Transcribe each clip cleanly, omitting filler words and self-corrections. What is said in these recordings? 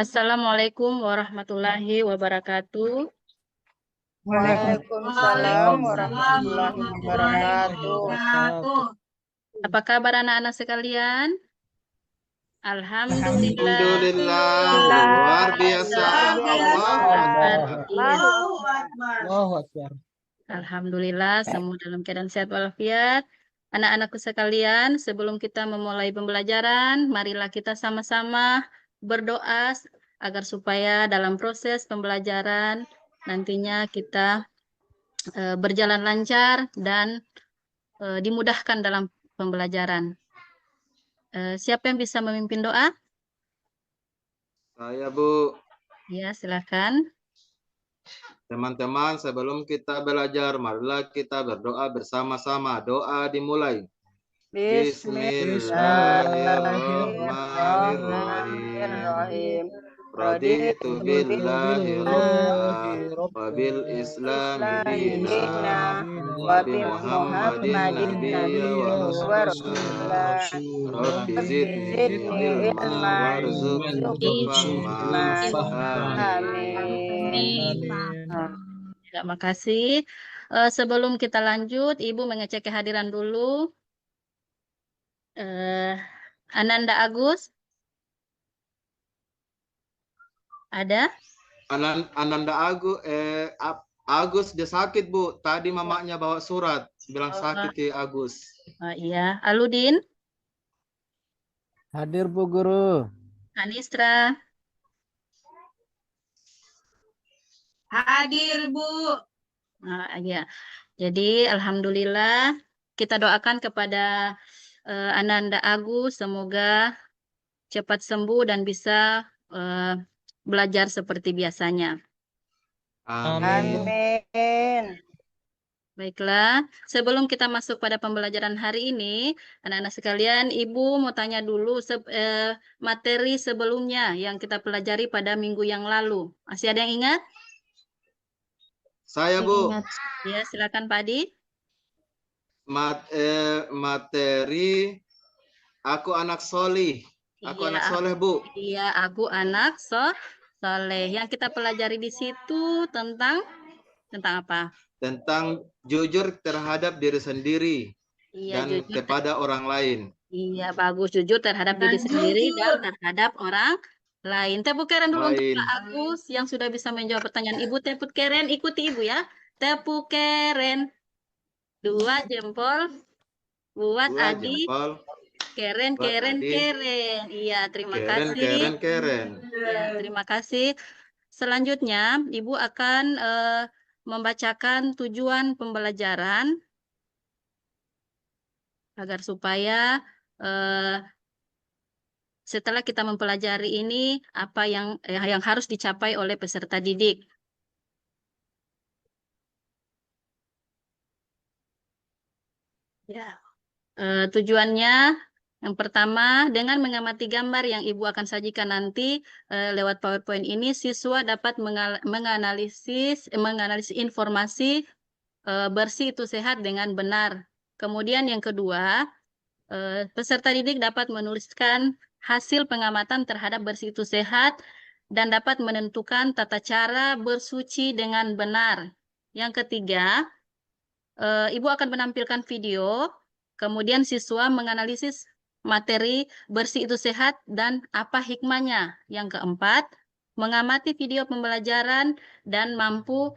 Assalamualaikum warahmatullahi wabarakatuh. Waalaikumsalam warahmatullahi wabarakatuh. Apa kabar anak-anak sekalian? Alhamdulillah. Alhamdulillah, luar biasa. Allahu Akbar. Alhamdulillah, semua dalam keadaan sehat walafiat. Anak-anakku sekalian, sebelum kita memulai pembelajaran, marilah kita sama-sama berdoa agar supaya dalam proses pembelajaran nantinya kita berjalan lancar dan dimudahkan dalam pembelajaran. Siapa yang bisa memimpin doa? Saya, Bu. Ya, silakan. Teman-teman, sebelum kita belajar, marilah kita berdoa bersama-sama. Doa dimulai. Bismillahirrahmanirrahim. Raditu billahi rabban wa bil islami dina wa bi muhammadin nabiyya wa rasulah. Rabbi zidni ilma warzuqni fahma. Amin. Terima kasih. Sebelum kita lanjut, Ibu mengecek kehadiran dulu. Ananda Agus? Ada? Ananda Agus dia sakit, Bu. Tadi mamanya bawa surat bilang sakit di Agus. Iya. Aludin? Hadir, Bu Guru. Anistra? Hadir, Bu. Ya. Jadi alhamdulillah kita doakan kepada Ananda Agus semoga cepat sembuh dan bisa belajar seperti biasanya. Amin. Baiklah, sebelum kita masuk pada pembelajaran hari ini, anak-anak sekalian, Ibu mau tanya dulu materi sebelumnya yang kita pelajari pada minggu yang lalu. Masih ada yang ingat? Saya, Bu. Ya, silakan Pak Adi. Materi aku anak solih. Aku anak soleh, Bu. Iya, aku anak soleh. Yang kita pelajari di situ tentang apa? Tentang jujur terhadap diri sendiri dan kepada orang lain. Iya, bagus. Jujur terhadap diri sendiri dan terhadap orang lain. Tepuk keren dulu untuk Pak Agus yang sudah bisa menjawab pertanyaan Ibu. Tepuk keren, ikuti Ibu ya. Tepuk keren. 2 jempol buat Adi. Keren. Iya, terima kasih. Keren. Ya, terima kasih. Selanjutnya, Ibu akan membacakan tujuan pembelajaran agar supaya setelah kita mempelajari ini apa yang harus dicapai oleh peserta didik. Ya, tujuannya yang pertama, dengan mengamati gambar yang Ibu akan sajikan nanti lewat PowerPoint ini, siswa dapat menganalisis informasi bersih itu sehat dengan benar. Kemudian yang kedua, peserta didik dapat menuliskan hasil pengamatan terhadap bersih itu sehat dan dapat menentukan tata cara bersuci dengan benar. Yang ketiga, Ibu akan menampilkan video, kemudian siswa menganalisis materi bersih itu sehat dan apa hikmahnya. Yang keempat, mengamati video pembelajaran dan mampu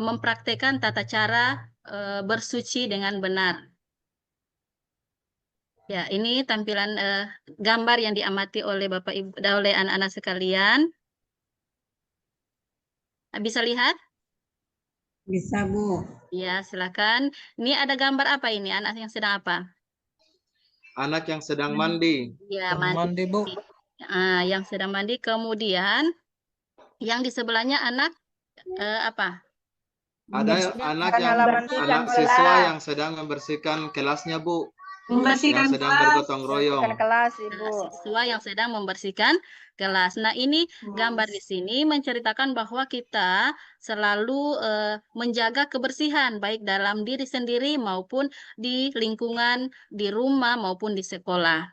mempraktekkan tata cara bersuci dengan benar. Ya, ini tampilan gambar yang diamati oleh Bapak Ibu, oleh anak-anak sekalian. Bisa lihat? Bisa, Bu. Ya, silakan. Ini ada gambar apa ini? Anak yang sedang apa? Anak yang sedang mandi. Ya, mandi, Bu. Yang sedang mandi. Kemudian yang di sebelahnya anak apa? Ada anak siswa yang sedang membersihkan kelasnya, Bu. Yang sedang bergotong royong. Kelas, Ibu. Siswa yang sedang membersihkan kelas. Nah, ini gambar di sini menceritakan bahwa kita selalu menjaga kebersihan baik dalam diri sendiri maupun di lingkungan, di rumah maupun di sekolah.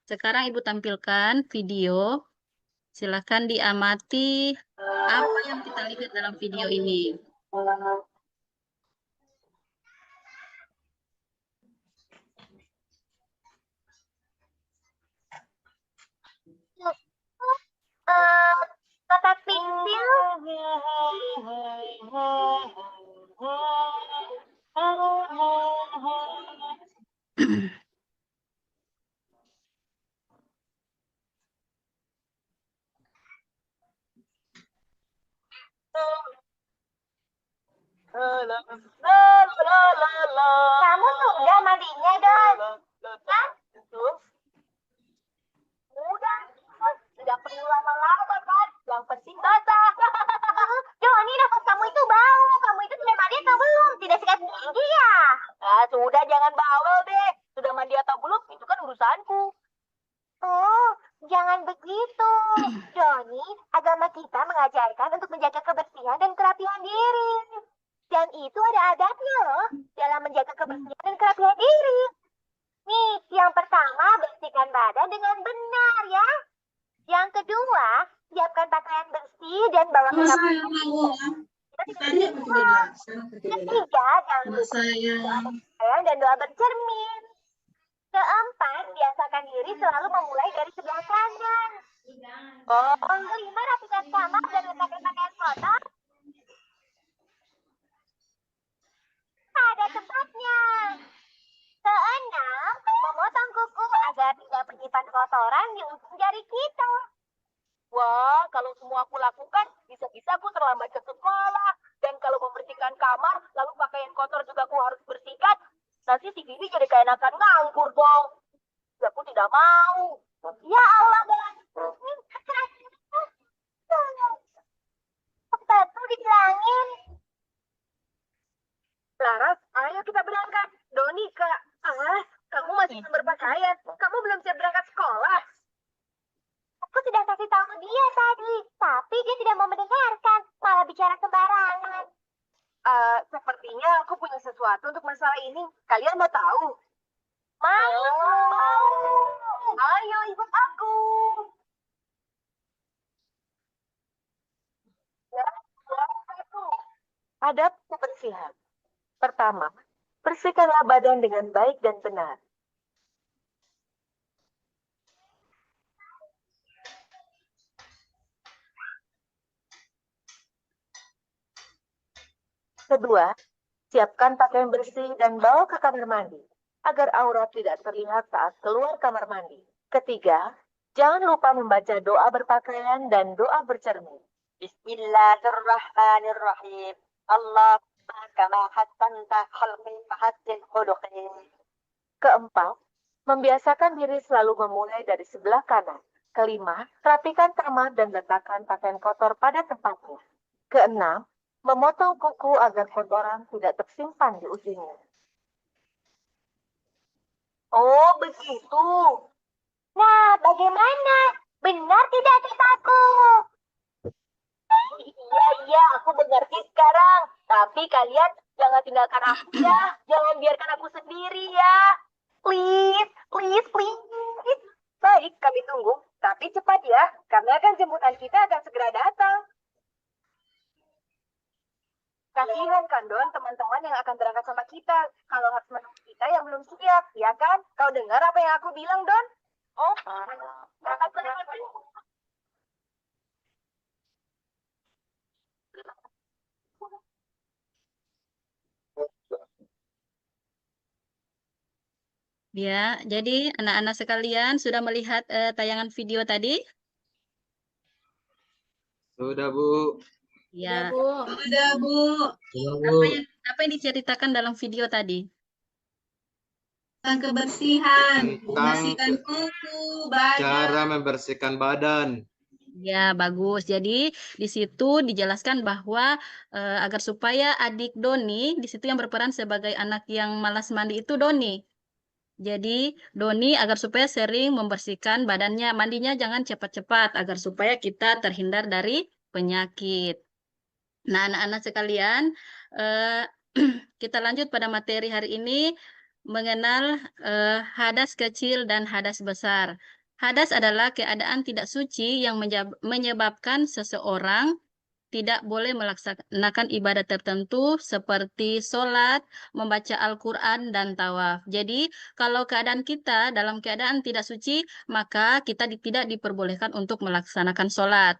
Sekarang Ibu tampilkan video. Silakan diamati apa yang kita lihat dalam video ini. Kotak pensil. Kamu sudah mandinya, Don? Hah? Udah, tidak perlu lama-lama kan? Yang penting basah. Joni, nafas kamu itu bau. Kamu itu sudah mandi atau belum? Tidak sikat gigi ya? Sudah, jangan bawel deh. Sudah mandi atau belum, itu kan urusanku. Oh, jangan begitu. Joni, agama kita mengajarkan untuk menjaga kebersihan dan kerapihan diri. Dan itu ada adabnya loh, dalam menjaga kebersihan dan kerapihan diri. Nih, yang pertama, bersihkan badan dengan benar ya. Yang kedua, siapkan pakaian bersih dan bawa ke kamar. Ketiga, jangan lupa pakaian dan doa bercermin. Keempat, biasakan diri selalu memulai dari sebelah kanan. Kelima, rapikan kamar dan letakkan pakaian kotor pada tempatnya. Keenam, memotong kuku agar tidak menyimpan kotoran di ujung jari kita. Wah, kalau semua aku lakukan, bisa-bisa aku terlambat ke sekolah. Dan kalau membersihkan kamar, lalu pakaian kotor juga aku harus bersihkan. Nanti si Bibi jadi kayak anak nganggur dong. Ya, aku tidak mau. Ya Allah, betul dibilangin. Laras, ayo kita berangkat. Doni, Kak. Kamu masih belum berpakaian. Kamu belum siap berangkat sekolah. Aku sudah kasih tahu dia tadi, tapi dia tidak mau mendengarkan, malah bicara sembarangan. Sepertinya aku punya sesuatu untuk masalah ini. Kalian mau tahu? Mau. Ayo ikut aku. Adab kebersihan. Pertama, bersihkanlah badan dengan baik dan benar. Kedua, siapkan pakaian bersih dan bawa ke kamar mandi, agar aurat tidak terlihat saat keluar kamar mandi. Ketiga, jangan lupa membaca doa berpakaian dan doa bercermin. Bismillahirrahmanirrahim. Allahumma kama hassanta khalqi fahassin khuluqi. Keempat, membiasakan diri selalu memulai dari sebelah kanan. Kelima, rapikan kamar dan letakkan pakaian kotor pada tempatnya. Keenam, memotong kuku agar kotoran tidak tersimpan di ujungnya. Oh, begitu. Nah, bagaimana? Benar tidak kataku? Iya, aku mengerti sekarang. Tapi kalian jangan tinggalkan aku ya. Jangan biarkan aku sendiri ya. Please, please, please. Baik, kami tunggu. Tapi cepat ya, karena kan jemputan kita akan segera datang. Kasihan kan, Don, teman-teman yang akan berangkat sama kita. Kalau harus menunggu kita yang belum siap, ya kan? Kau dengar apa yang aku bilang, Don? Oh, berangkat. Ya, jadi anak-anak sekalian sudah melihat tayangan video tadi? Sudah, Bu. Ya. Sudah, Bu. Apa yang diceritakan dalam video tadi? Tentang kebersihan, Tentang membersihkan kuku, badan. Cara membersihkan badan. Ya, bagus. Jadi di situ dijelaskan bahwa agar supaya adik Doni, di situ yang berperan sebagai anak yang malas mandi itu Doni. Jadi Doni agar supaya sering membersihkan badannya, mandinya jangan cepat-cepat agar supaya kita terhindar dari penyakit. Nah, anak-anak sekalian, kita lanjut pada materi hari ini mengenal hadas kecil dan hadas besar. Hadas adalah keadaan tidak suci yang menyebabkan seseorang tidak boleh melaksanakan ibadah tertentu seperti sholat, membaca Al-Quran, dan tawaf. Jadi, kalau keadaan kita dalam keadaan tidak suci, maka kita tidak diperbolehkan untuk melaksanakan sholat.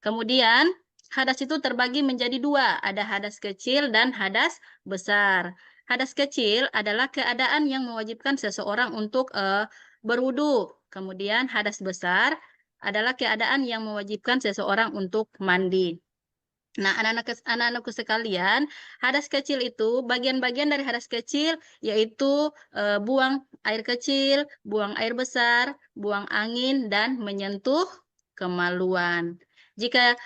Kemudian, hadas itu terbagi menjadi dua, ada hadas kecil dan hadas besar. Hadas kecil adalah keadaan yang mewajibkan seseorang untuk berwudu. Kemudian, hadas besar adalah keadaan yang mewajibkan seseorang untuk mandi. Nah, anak-anakku sekalian, hadas kecil itu, bagian-bagian dari hadas kecil yaitu buang air kecil, buang air besar, buang angin, dan menyentuh kemaluan. Jika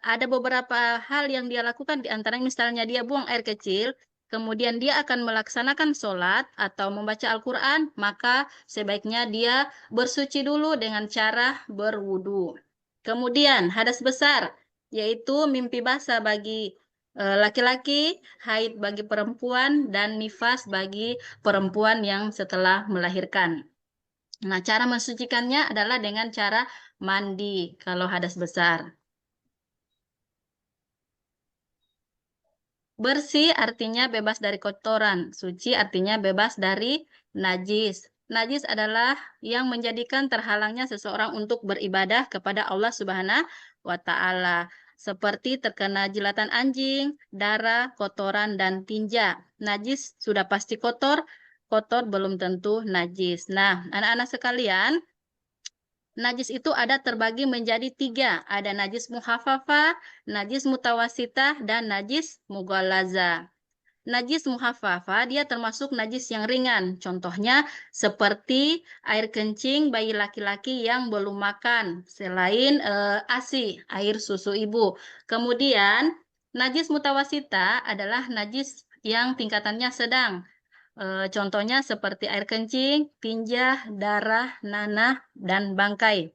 ada beberapa hal yang dia lakukan, di antaranya misalnya dia buang air kecil, kemudian dia akan melaksanakan sholat atau membaca Al-Quran, maka sebaiknya dia bersuci dulu dengan cara berwudu. Kemudian, hadas besar, yaitu mimpi basah bagi laki-laki, haid bagi perempuan, dan nifas bagi perempuan yang setelah melahirkan. Nah, cara mensucikannya adalah dengan cara mandi kalau hadas besar. Bersih artinya bebas dari kotoran, suci artinya bebas dari najis. Najis adalah yang menjadikan terhalangnya seseorang untuk beribadah kepada Allah Subhanahu wa Ta'ala, seperti terkena jilatan anjing, darah, kotoran, dan tinja. Najis sudah pasti kotor, kotor belum tentu najis. Nah, anak-anak sekalian, najis itu ada terbagi menjadi tiga. Ada najis muhafafah, najis mutawasitah, dan najis mughallaza. Najis muhafafah dia termasuk najis yang ringan. Contohnya seperti air kencing bayi laki-laki yang belum makan selain ASI, air susu ibu. Kemudian najis mutawasita adalah najis yang tingkatannya sedang. Contohnya seperti air kencing, tinja, darah, nanah, dan bangkai.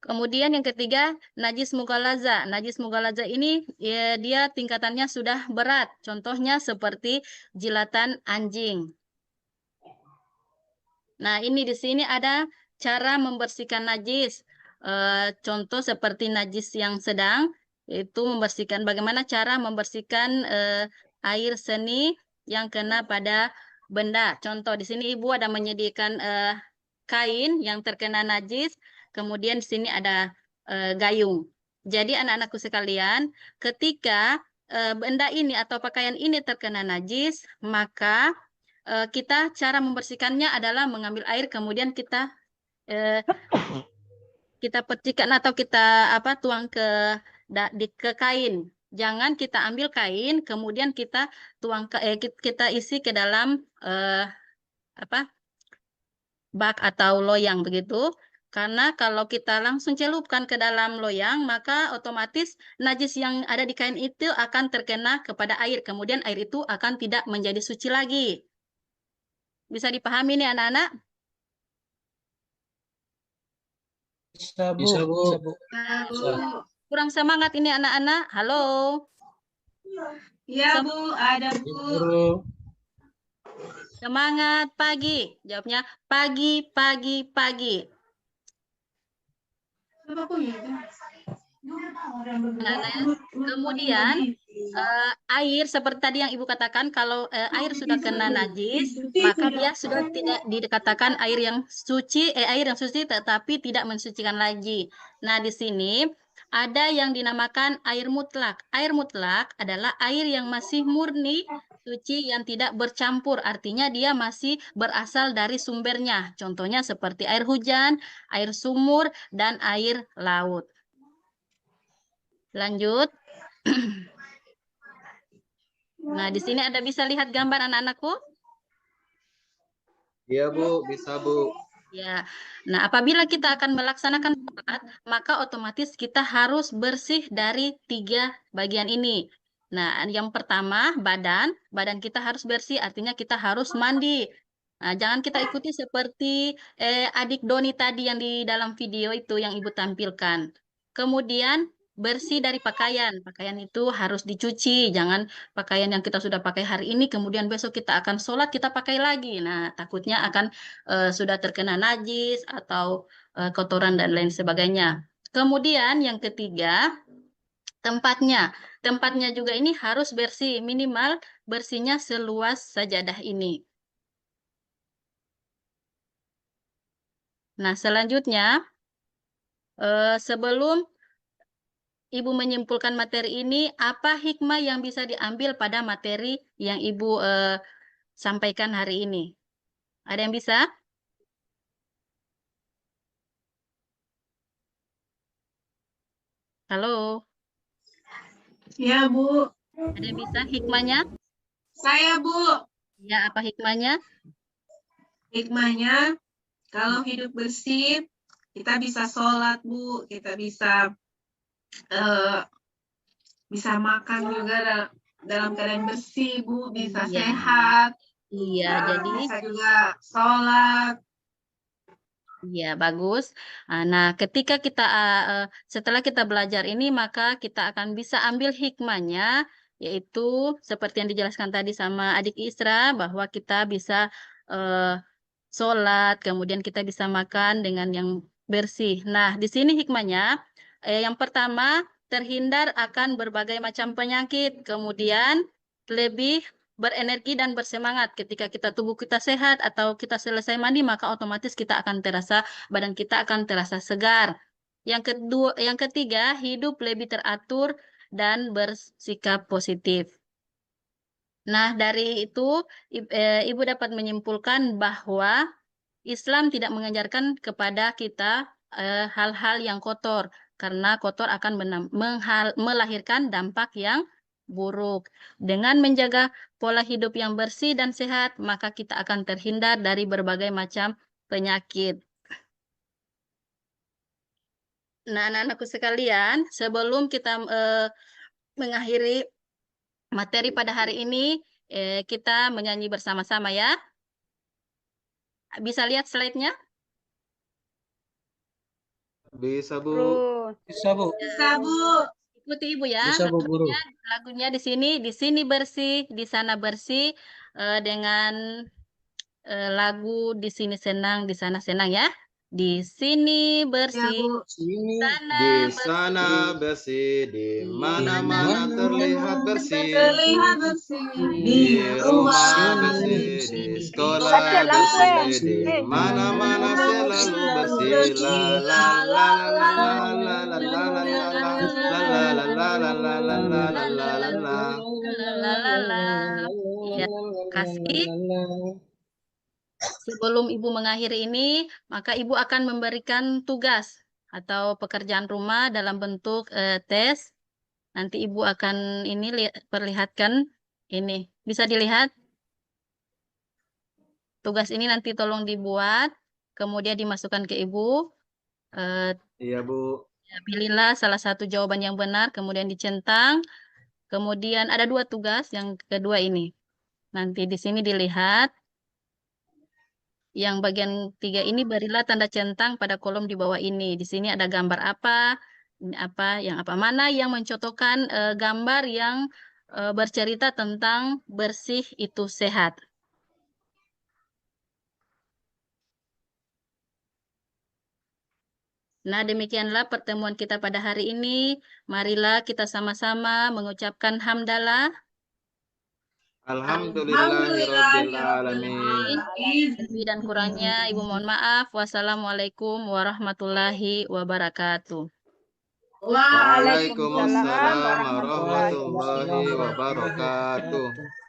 Kemudian yang ketiga, najis mughalaza. Najis mughalaza ini ya, dia tingkatannya sudah berat. Contohnya seperti jilatan anjing. Nah, ini di sini ada cara membersihkan najis. Contoh seperti najis yang sedang, yaitu membersihkan bagaimana cara membersihkan air seni yang kena pada benda. Contoh di sini ibu ada menyediakan kain yang terkena najis. Kemudian di sini ada gayung. Jadi anak-anakku sekalian, ketika benda ini atau pakaian ini terkena najis, maka kita cara membersihkannya adalah mengambil air kemudian kita percikan atau kita tuang ke kain. Jangan kita ambil kain kemudian kita tuang kita isi ke dalam bak atau loyang begitu. Karena kalau kita langsung celupkan ke dalam loyang, maka otomatis najis yang ada di kain itu akan terkena kepada air. Kemudian air itu akan tidak menjadi suci lagi. Bisa dipahami nih anak-anak? Bisa, Bu. Bisa, Bu. Kurang semangat ini anak-anak. Halo. Iya, Bu. Ada, Bu. Guru. Semangat pagi. Jawabnya pagi, pagi, pagi. Kemudian air seperti tadi yang Ibu katakan, kalau air sudah kena najis, maka dia sudah tidak dikatakan air yang suci, tetapi tidak mensucikan lagi. Nah, di sini ada yang dinamakan air mutlak. Air mutlak adalah air yang masih murni, suci, yang tidak bercampur. Artinya dia masih berasal dari sumbernya. Contohnya seperti air hujan, air sumur, dan air laut. Lanjut. Nah, di sini Anda bisa lihat gambar anak-anakku? Iya, Bu. Bisa, Bu. Ya. Nah, apabila kita akan melaksanakan sholat, maka otomatis kita harus bersih dari tiga bagian ini. Nah, yang pertama, badan kita harus bersih, artinya kita harus mandi. Nah, jangan kita ikuti seperti adik Doni tadi yang di dalam video itu yang Ibu tampilkan. Kemudian, bersih dari pakaian. Pakaian itu harus dicuci, jangan pakaian yang kita sudah pakai hari ini, kemudian besok kita akan sholat, kita pakai lagi. Nah, takutnya akan sudah terkena najis atau kotoran dan lain sebagainya. Kemudian yang ketiga, tempatnya. Tempatnya juga ini harus bersih, minimal bersihnya seluas sajadah ini. Nah, selanjutnya, sebelum Ibu menyimpulkan materi ini, apa hikmah yang bisa diambil pada materi yang Ibu sampaikan hari ini? Ada yang bisa? Halo, Ya, Bu. ada yang bisa hikmahnya? Saya, Bu. Ya, apa hikmahnya? Hikmahnya, kalau hidup bersih, kita bisa sholat, Bu. Kita bisa makan juga dalam keadaan bersih, Bu. Bisa Iya. sehat. Iya, jadi Bisa juga sholat. iya, bagus. Nah, ketika kita setelah kita belajar ini, maka kita akan bisa ambil hikmahnya, yaitu seperti yang dijelaskan tadi sama adik Isra, bahwa kita bisa sholat, kemudian kita bisa makan dengan yang bersih. Nah, di sini hikmahnya, yang pertama, terhindar akan berbagai macam penyakit, kemudian lebih berenergi dan bersemangat. Ketika tubuh kita sehat atau kita selesai mandi, maka otomatis kita akan badan kita akan terasa segar. Yang ketiga, hidup lebih teratur dan bersikap positif. Nah, dari itu Ibu dapat menyimpulkan bahwa Islam tidak mengajarkan kepada kita hal-hal yang kotor, karena kotor akan melahirkan dampak yang buruk. Dengan menjaga pola hidup yang bersih dan sehat, maka kita akan terhindar dari berbagai macam penyakit. Nah, anak-anakku sekalian, sebelum kita mengakhiri materi pada hari ini, kita menyanyi bersama-sama ya. Bisa lihat slide-nya? Bisa, Bu. Bisa, Bu. Bisa, Bu. Ikuti Ibu ya. Bisa, Bu Guru. Lagunya di sini bersih, di sana bersih, dengan lagu di sini senang, di sana senang ya. Di sini Ya, bersih, Bu. Sini. Di sana bersih, di mana-mana terlihat bersih. Terlihat bersih. Di rumah bersih, di sekolah bersih, di mana-mana selalu bersih. La la la la la la la la la la la la la la la la la la la la. Lalalala. Ya, kasih. Sebelum Ibu mengakhiri ini, maka Ibu akan memberikan tugas atau pekerjaan rumah dalam bentuk tes. Nanti Ibu akan perlihatkan ini. Bisa dilihat? Tugas ini nanti tolong dibuat, kemudian dimasukkan ke Ibu. Iya, Bu. Pilihlah salah satu jawaban yang benar, kemudian dicentang. Kemudian ada 2 tugas, yang kedua ini. Nanti di sini dilihat. Yang bagian 3 ini berilah tanda centang pada kolom di bawah ini. Di sini ada gambar apa, ini apa, yang apa. Mana yang mencontohkan gambar yang bercerita tentang bersih itu sehat. Nah, demikianlah pertemuan kita pada hari ini. Marilah kita sama-sama mengucapkan hamdalah. Alhamdulillahirabbil alamin. Lebih dan kurangnya Ibu mohon maaf. Wassalamualaikum warahmatullahi wabarakatuh. Waalaikumsalam warahmatullahi wabarakatuh.